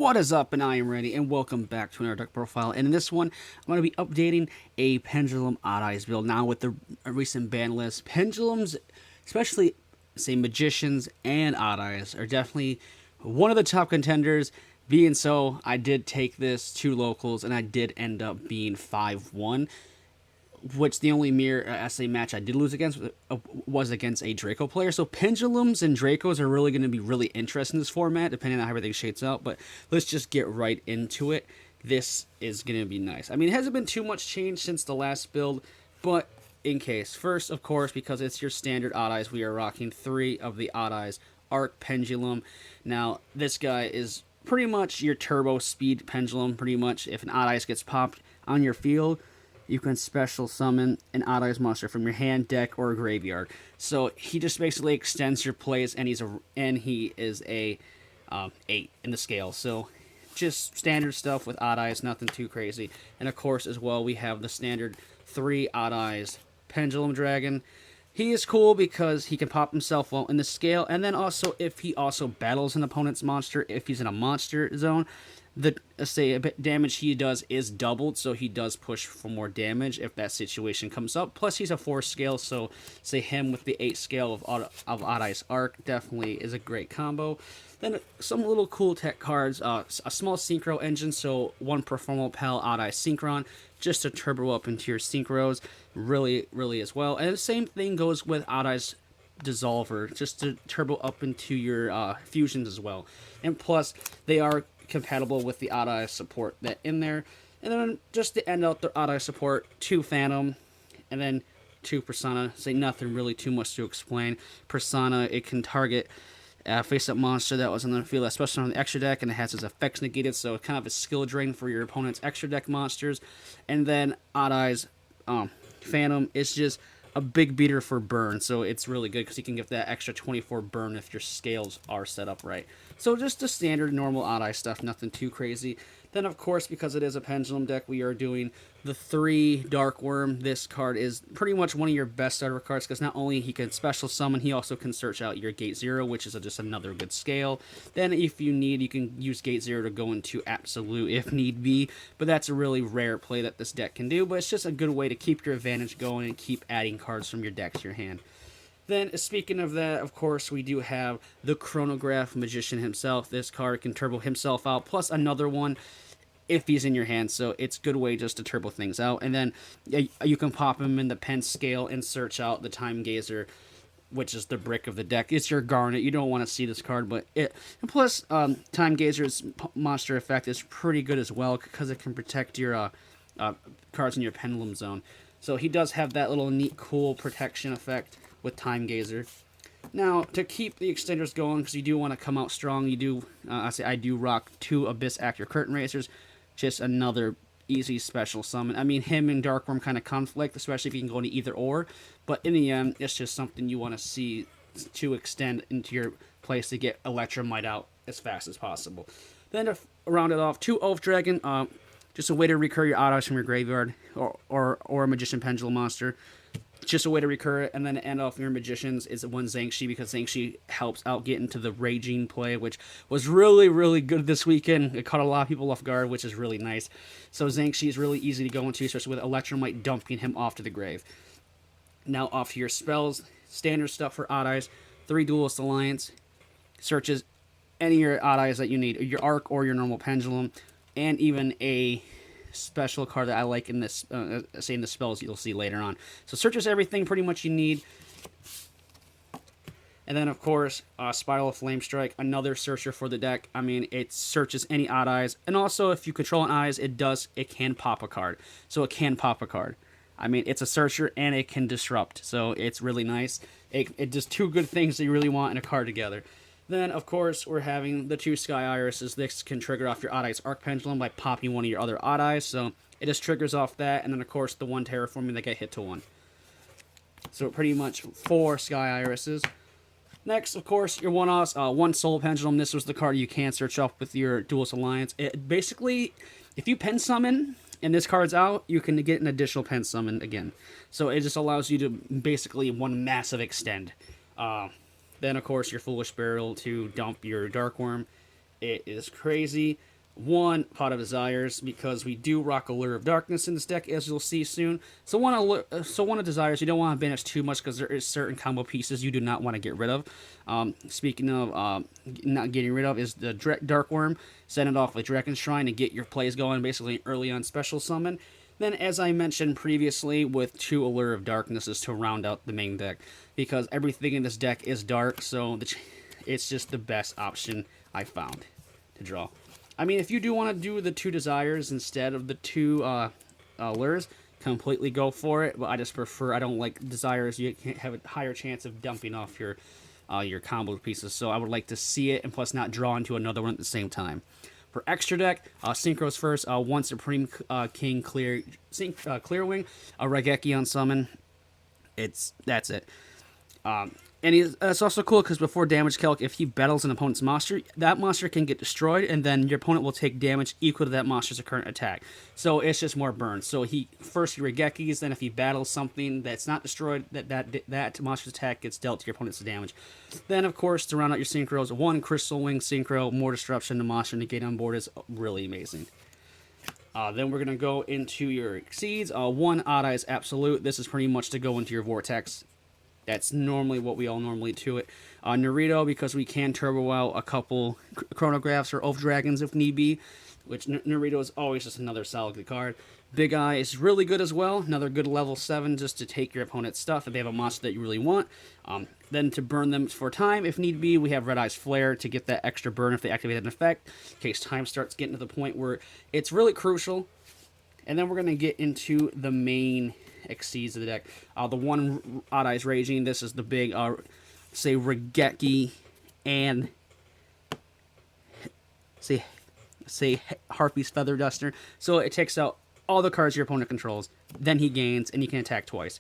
What is up, and I am Randy, and welcome back to another deck profile. And in this one, I'm going to be updating a Pendulum Odd Eyes build. Now, with the recent ban list, Pendulums, especially, say, Magicians and Odd Eyes, are definitely one of the top contenders. Being so, I did take this to locals, and I did end up being 5-1. Which the only mirror SA match I did lose against was against a Draco player. So Pendulums and Dracos are really going to be really interesting in this format, depending on how everything shapes out. But let's just get right into it. This is going to be nice. I mean, it hasn't been too much change since the last build, but in case. First, of course, because it's your standard Odd Eyes, we are rocking 3 of the Odd Eyes Arc Pendulum. Now, this guy is pretty much your turbo speed pendulum, pretty much. If an Odd Eyes gets popped on your field, you can special summon an Odd Eyes monster from your hand, deck, or graveyard. So he just basically extends your plays, and he is a 8 in the scale. So just standard stuff with Odd Eyes, nothing too crazy. And of course, as well, we have the standard 3 Odd Eyes Pendulum Dragon. He is cool because he can pop himself well in the scale, and then also if he also battles an opponent's monster, if he's in a monster zone, the damage he does is doubled, so he does push for more damage if that situation comes up. Plus, he's a 4 scale, so say him with the 8 scale of Odd Eyes Arc definitely is a great combo. Then some little cool tech cards, a small synchro engine, so 1 Performal Pal Odd Eyes Synchron, just to turbo up into your synchros, really as well. And the same thing goes with Odd Eyes Dissolver, just to turbo up into your fusions as well. And plus, they are compatible with the Odd Eyes support that in there. And then just to end out the Odd Eyes support, 2 Phantom, and then 2 Persona. Say nothing really too much to explain. Persona, it can target a face-up monster that was on the field, especially on the extra deck, and it has its effects negated, so it's kind of a skill drain for your opponent's extra deck monsters. And then Odd Eyes Phantom is just a big beater for burn, so it's really good because you can get that extra 24 burn if your scales are set up right. So just the standard normal Odd Eye stuff, nothing too crazy. Then of course, because it is a Pendulum deck, we are doing the 3 Dark Worm. This card is pretty much one of your best starter cards because not only he can special summon, he also can search out your Gate 0, which is just another good scale. Then if you need, you can use Gate 0 to go into Absolute if need be, but that's a really rare play that this deck can do, but it's just a good way to keep your advantage going and keep adding cards from your deck to your hand. Then, speaking of that, of course, we do have the Chronograph Magician himself. This card can turbo himself out, plus another one if he's in your hand, so it's a good way just to turbo things out. And then you can pop him in the pen scale and search out the Time Gazer, which is the brick of the deck. It's your Garnet. You don't want to see this card, but it... And plus, Time Gazer's monster effect is pretty good as well because it can protect your cards in your Pendulum zone. So he does have that little neat, cool protection effect with Time Gazer. Now, to keep the extenders going, because you do want to come out strong, you do, I do rock 2 Abyss Actor Curtain Racers, just another easy special summon. I mean, him and Dark Worm kind of conflict, especially if you can go into either or, but in the end, it's just something you want to see to extend into your place to get Electromite out as fast as possible. Then to round it off, 2 Oath Dragon, just a way to recur your Odd Eyes from your graveyard, or a Magician Pendulum monster. Just a way to recur it, and then to end off your Magicians is 1 Zangshi, because Zangshi helps out get into the Raging play, which was really good this weekend. It caught a lot of people off guard, which is really nice. So Zangshi is really easy to go into, especially with Electromite dumping him off to the grave. Now off to your spells. Standard stuff for Odd Eyes. 3 Duelist Alliance. Searches any of your Odd Eyes that you need, your Arc or your normal Pendulum, and even a special card that I like in this, say in the spells you'll see later on. So searches everything pretty much you need. And then of course, Spiral of Flame Strike, another searcher for the deck. I mean, it searches any Odd Eyes, and also if you control an Eyes, it can pop a card. So it can pop a card. I mean, it's a searcher and it can disrupt, so it's really nice. It does 2 good things that you really want in a card together. Then, of course, we're having the 2 Sky Irises. This can trigger off your Odd Eyes Arc Pendulum by popping one of your other Odd Eyes, so it just triggers off that, and then, of course, the 1 Terraforming that get hit to 1. So pretty much 4 Sky Irises. Next, of course, your 1-offs, 1 Soul Pendulum. This was the card you can search off with your Duelist Alliance. It basically, if you pen summon and this card's out, you can get an additional pen summon again. So it just allows you to basically 1 massive extend. Then, of course, your Foolish Barrel to dump your Dark Worm. It is crazy. One, Pot of Desires, because we do rock Allure of Darkness in this deck, as you'll see soon. So one of Desires, you don't want to banish too much because there is certain combo pieces you do not want to get rid of. Speaking of not getting rid of, is the Dark Worm. Send it off with Dragon Shrine to get your plays going, basically early on special summon. Then, as I mentioned previously, with 2 Allure of Darknesses to round out the main deck, because everything in this deck is dark, so it's just the best option I found to draw. I mean, if you do want to do the 2 Desires instead of the 2 Allures, completely go for it. But I just prefer, I don't like Desires. You have a higher chance of dumping off your combo pieces. So I would like to see it, and plus not draw into another one at the same time. For extra deck, Synchros first. 1 Supreme King Clearwing, a Raigeki on summon. That's it. And it's also cool because before damage calc, if he battles an opponent's monster, that monster can get destroyed, and then your opponent will take damage equal to that monster's current attack. So it's just more burn. So he Raigekis, then if he battles something that's not destroyed, that monster's attack gets dealt to your opponent's damage. Then, of course, to round out your synchros, 1 Crystal Wing Synchro, more disruption to monster negate on board is really amazing. Then we're going to go into your Exceeds. 1 Odd Eyes Absolute. This is pretty much to go into your Vortex. That's normally what we all normally do it. Naruto, because we can turbo out a couple chronographs or Oath Dragons if need be, which Naruto is always just another solid good card. Big Eye is really good as well. Another good level 7 just to take your opponent's stuff if they have a monster that you really want. Then to burn them for time if need be, we have Red Eye's Flare to get that extra burn if they activate an effect, in case time starts getting to the point where it's really crucial. And then we're going to get into the main Exceeds of the deck. The 1 Odd Eyes Raging. This is the big, say, Raigeki and say Harpy's Feather Duster. So it takes out all the cards your opponent controls. Then he gains, and he can attack twice.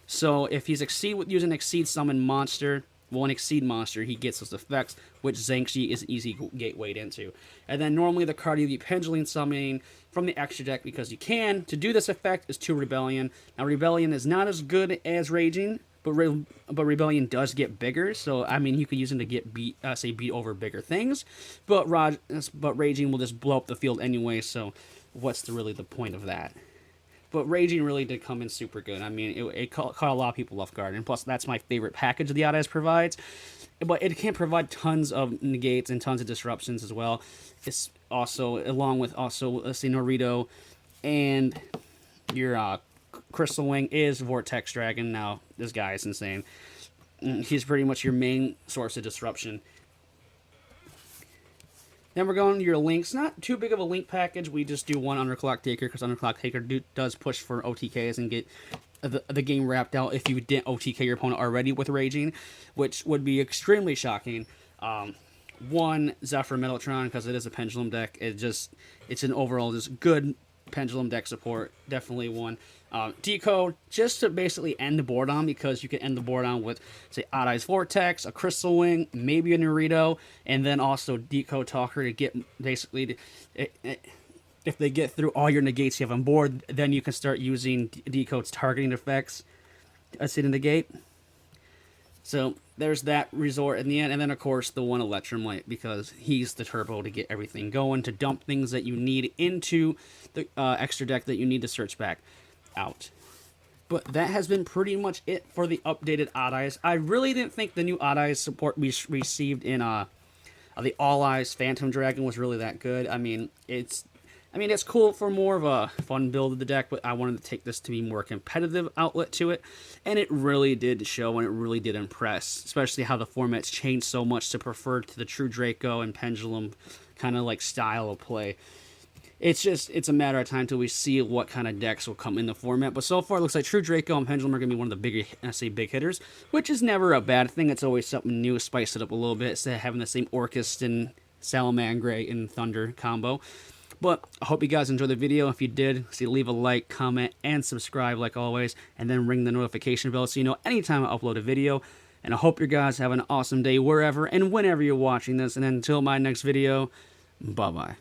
So if he's using Exceed Summon Monster, an Exceed monster, he gets those effects, which Zangshi is an easy gateway into. And then normally the card you'd be Pendulum summoning from the extra deck, because you can, to do this effect, is 2 Rebellion. Now, Rebellion is not as good as Raging, but Rebellion does get bigger, so, I mean, you could use him to get beat over bigger things, but Raging will just blow up the field anyway, so what's really the point of that? But Raging really did come in super good. I mean, it caught a lot of people off guard. And plus, that's my favorite package the Odd Eyes provides. But it can provide tons of negates and tons of disruptions as well. It's also, along with also, let's see, Naruto and your Crystal Wing is Vortex Dragon. Now, this guy is insane. He's pretty much your main source of disruption. Then we're going to your links. Not too big of a link package. We just do 1 Underclock Taker, because Underclock Taker does push for OTKs and get the game wrapped out if you didn't OTK your opponent already with Raging, which would be extremely shocking. 1 Zephyr Metaltron, because it is a Pendulum deck. It's an overall just good Pendulum deck support. Definitely 1. Decode, just to basically end the board on, because you can end the board on with, say, Odd Eyes Vortex, a Crystal Wing, maybe a Naruto, and then also Decode Talker to get, basically, if they get through all your negates you have on board, then you can start using Decode's targeting effects to negate. So there's that resort in the end, and then of course the 1 Electromite, because he's the turbo to get everything going, to dump things that you need into the extra deck that you need to search back out. But that has been pretty much it for the updated Odd Eyes. I really didn't think the new Odd Eyes support we received in the All Eyes Phantom Dragon was really that good. I mean, it's cool for more of a fun build of the deck, but I wanted to take this to be more competitive outlet to it, and it really did show, and it really did impress, especially how the format's changed so much to prefer to the true Draco and Pendulum kind of like style of play. It's a matter of time till we see what kind of decks will come in the format. But so far, it looks like True Draco and Pendulum are going to be one of the big hitters, which is never a bad thing. It's always something new, spice it up a little bit, instead of having the same Orcust and Salamangre and Thunder combo. But I hope you guys enjoyed the video. If you did, leave a like, comment, and subscribe like always, and then ring the notification bell so you know anytime I upload a video. And I hope you guys have an awesome day wherever and whenever you're watching this. And until my next video, bye-bye.